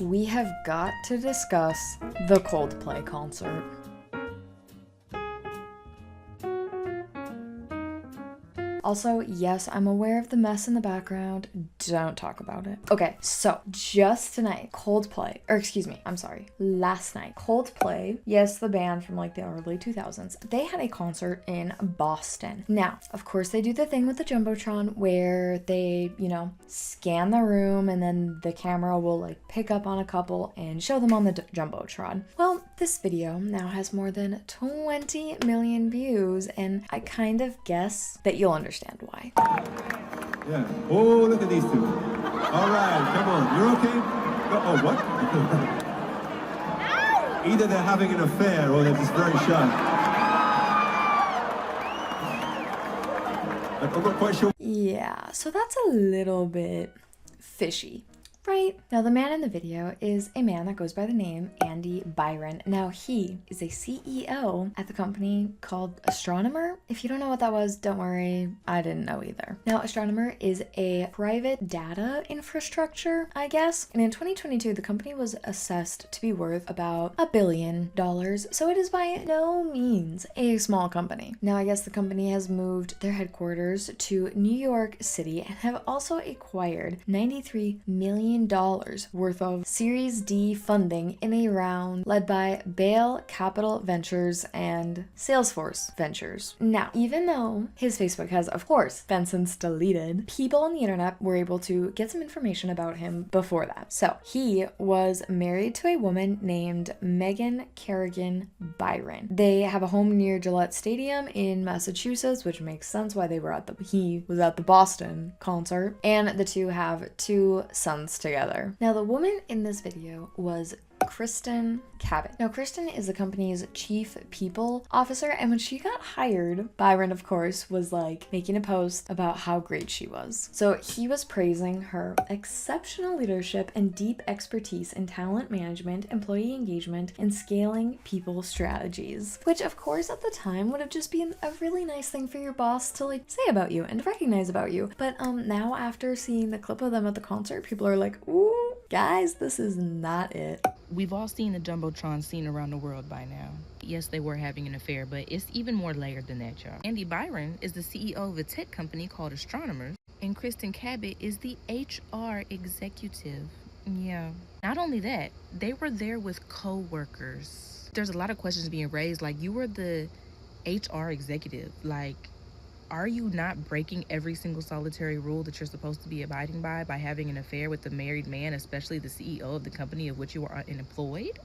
we have got to discuss the Coldplay concert. Also, yes, I'm aware of the mess in the background. Don't talk about it. Okay, so just tonight, last night, Coldplay, yes, the band from like the early 2000s, they had a concert in Boston. Now, of course, they do the thing with the Jumbotron where they, scan the room and then the camera will like pick up on a couple and show them on the Jumbotron. Well, this video now has more than 20 million views, and I kind of guess that you'll understand why. Yeah. Oh, look at these two. All right, come on. You're okay? Oh, what? Either they're having an affair or they're just very shy. I'm not quite sure. Yeah, so that's a little bit fishy. Right. Now, the man in the video is a man that goes by the name Andy Byron. Now, he is a CEO at the company called Astronomer. If you don't know what that was, don't worry. I didn't know either. Now, Astronomer is a private data infrastructure, I guess. And in 2022, the company was assessed to be worth about $1 billion. So it is by no means a small company. Now, I guess the company has moved their headquarters to New York City and have also acquired $93 million worth of Series D funding in a round led by Bale Capital Ventures and Salesforce Ventures. Now, even though his Facebook has, of course, been since deleted, people on the internet were able to get some information about him before that. So, he was married to a woman named Megan Kerrigan Byron. They have a home near Gillette Stadium in Massachusetts, which makes sense why he was at the Boston concert, and the two have 2 sons together. Now, the woman in this video was Kristen Cabot. Now, Kristen is the company's chief people officer, and when she got hired, Byron, of course, was like making a post about how great she was. So he was praising her exceptional leadership and deep expertise in talent management, employee engagement, and scaling people strategies, which of course at the time would have just been a really nice thing for your boss to like say about you and to recognize about you. But now after seeing the clip of them at the concert, people are like, ooh, guys, this is not it. We've all seen the Jumbotron seen around the world by now. Yes, they were having an affair, but it's even more layered than that, y'all. Andy Byron is the CEO of a tech company called Astronomers, and Kristen Cabot is the HR executive. Yeah. Not only that, they were there with co-workers. There's a lot of questions being raised, like, you were the HR executive. Like, are you not breaking every single solitary rule that you're supposed to be abiding by having an affair with the married man, especially the CEO of the company of which you are employed?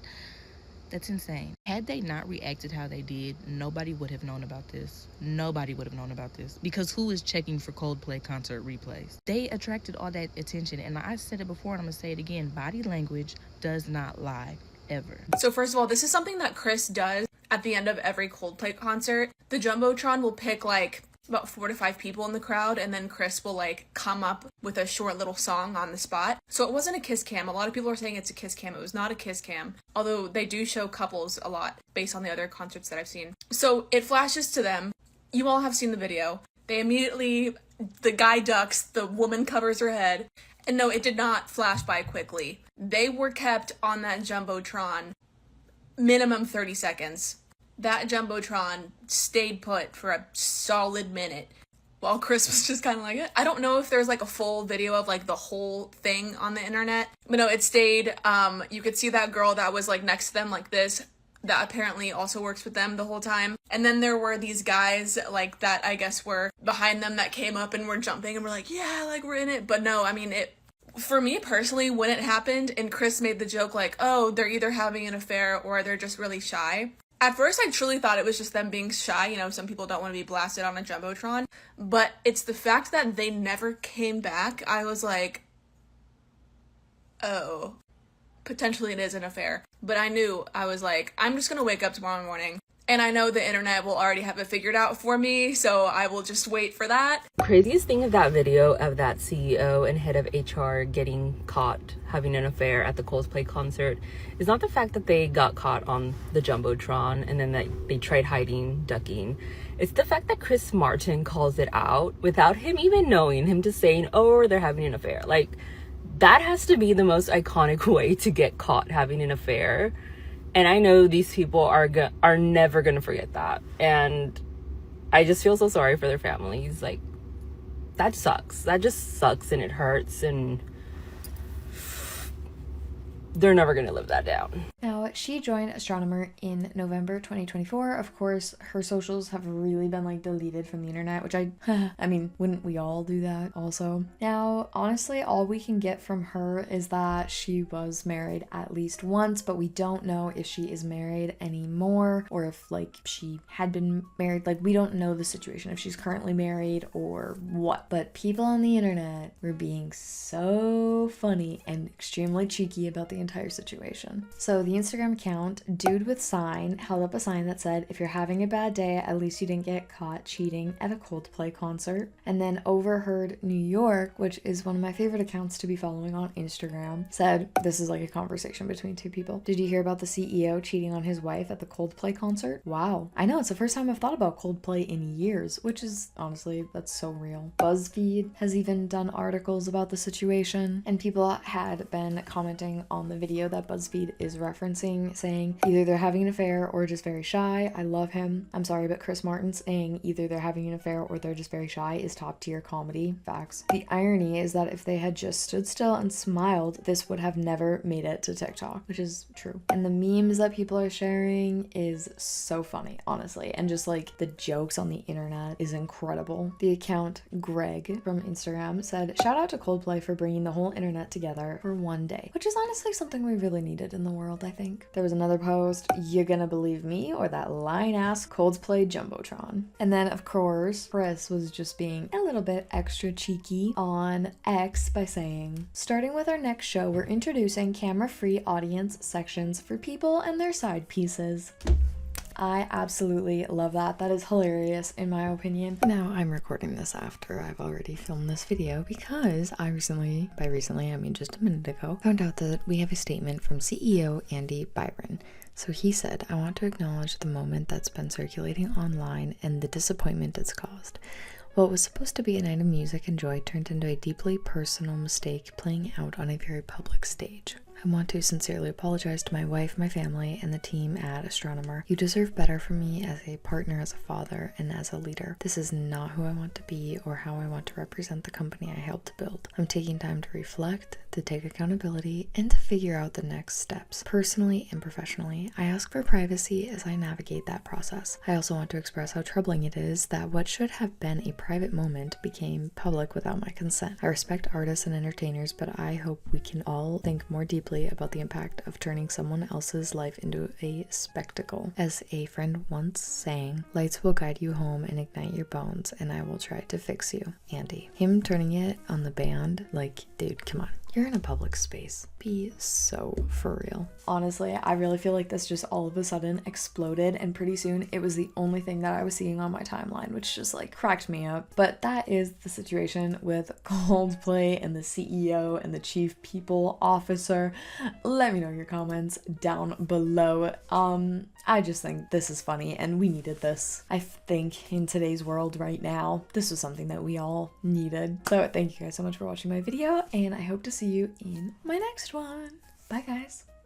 That's insane. Had they not reacted how they did, nobody would have known about this. Nobody would have known about this. Because who is checking for Coldplay concert replays? They attracted all that attention. And I've said it before and I'm going to say it again. Body language does not lie, ever. So first of all, this is something that Chris does at the end of every Coldplay concert. The Jumbotron will pick like about 4 to 5 people in the crowd, and then Chris will like come up with a short little song on the spot. So it wasn't a kiss cam. A lot of people are saying it's a kiss cam. It was not a kiss cam, although they do show couples a lot based on the other concerts that I've seen. So it flashes to them. You all have seen the video. They immediately, the guy ducks, the woman covers her head. And no, it did not flash by quickly. They were kept on that Jumbotron minimum 30 seconds. That Jumbotron stayed put for a solid minute while Chris was just kind of like, I don't know if there's like a full video of like the whole thing on the internet, but no, it stayed. You could see that girl that was like next to them like this, that apparently also works with them the whole time. And then there were these guys like that I guess were behind them that came up and were jumping and were like, yeah, like we're in it. But no, I mean, for me personally, when it happened and Chris made the joke like, oh, they're either having an affair or they're just really shy. At first, I truly thought it was just them being shy. You know, some people don't want to be blasted on a Jumbotron. But it's the fact that they never came back. I was like, oh, potentially it is an affair. But I was like, I'm just going to wake up tomorrow morning. And I know the internet will already have it figured out for me, so I will just wait for that. Craziest thing of that video of that CEO and head of HR getting caught having an affair at the Coldplay concert is not the fact that they got caught on the Jumbotron and then that they tried hiding, ducking. It's the fact that Chris Martin calls it out without him even knowing, him just saying, oh, they're having an affair. Like, That has to be the most iconic way to get caught having an affair. And I know these people are never gonna forget that. And I just feel so sorry for their families. Like, that sucks. That just sucks, and it hurts, and they're never gonna live that down. Now, she joined Astronomer in November 2024. Of course, her socials have really been like deleted from the internet, which I mean, wouldn't we all do that also? Now, honestly, all we can get from her is that she was married at least once, but we don't know if she is married anymore or if like she had been married. Like, we don't know the situation, if she's currently married or what. But people on the internet were being so funny and extremely cheeky about the entire situation. So the Instagram account Dude with Sign held up a sign that said, "If you're having a bad day, at least you didn't get caught cheating at a Coldplay concert." And then Overheard New York, which is one of my favorite accounts to be following on Instagram, said, this is like a conversation between two people, "Did you hear about the CEO cheating on his wife at the Coldplay concert? Wow. I know, it's the first time I've thought about Coldplay in years," which is honestly, that's so real. BuzzFeed has even done articles about the situation, and people had been commenting on the video that BuzzFeed is referencing, saying either they're having an affair or just very shy. I love him. I'm sorry, but Chris Martin saying either they're having an affair or they're just very shy is top tier comedy. Facts. The irony is that if they had just stood still and smiled, this would have never made it to TikTok, which is true. And the memes that people are sharing is so funny, honestly. And just like the jokes on the internet is incredible. The account Greg from Instagram said, "Shout out to Coldplay for bringing the whole internet together for one day," which is honestly something we really needed in the world, I think. There was another post, "You gonna believe me or that line-ass Coldplay Jumbotron?" And then, of course, Chris was just being a little bit extra cheeky on X by saying, "Starting with our next show, we're introducing camera-free audience sections for people and their side pieces." I absolutely love that. That is hilarious in my opinion. Now, I'm recording this after I've already filmed this video because I recently, by recently I mean just a minute ago, found out that we have a statement from CEO Andy Byron. So he said, "I want to acknowledge the moment that's been circulating online and the disappointment it's caused. What was supposed to be a night of music and joy turned into a deeply personal mistake playing out on a very public stage. I want to sincerely apologize to my wife, my family, and the team at Astronomer. You deserve better from me as a partner, as a father, and as a leader. This is not who I want to be or how I want to represent the company I helped to build. I'm taking time to reflect, to take accountability, and to figure out the next steps. Personally and professionally, I ask for privacy as I navigate that process. I also want to express how troubling it is that what should have been a private moment became public without my consent. I respect artists and entertainers, but I hope we can all think more deeply about the impact of turning someone else's life into a spectacle. As a friend once sang, lights will guide you home and ignite your bones, and I will try to fix you, Andy." Him turning it on the band, like, dude, come on. You're in a public space. Be so for real. Honestly, I really feel like this just all of a sudden exploded, and pretty soon it was the only thing that I was seeing on my timeline, which just like cracked me up. But that is the situation with Coldplay and the CEO and the chief people officer. Let me know your comments down below. I just think this is funny and we needed this. I think in today's world right now, this was something that we all needed. So thank you guys so much for watching my video, and I hope to see you in my next one. Bye guys.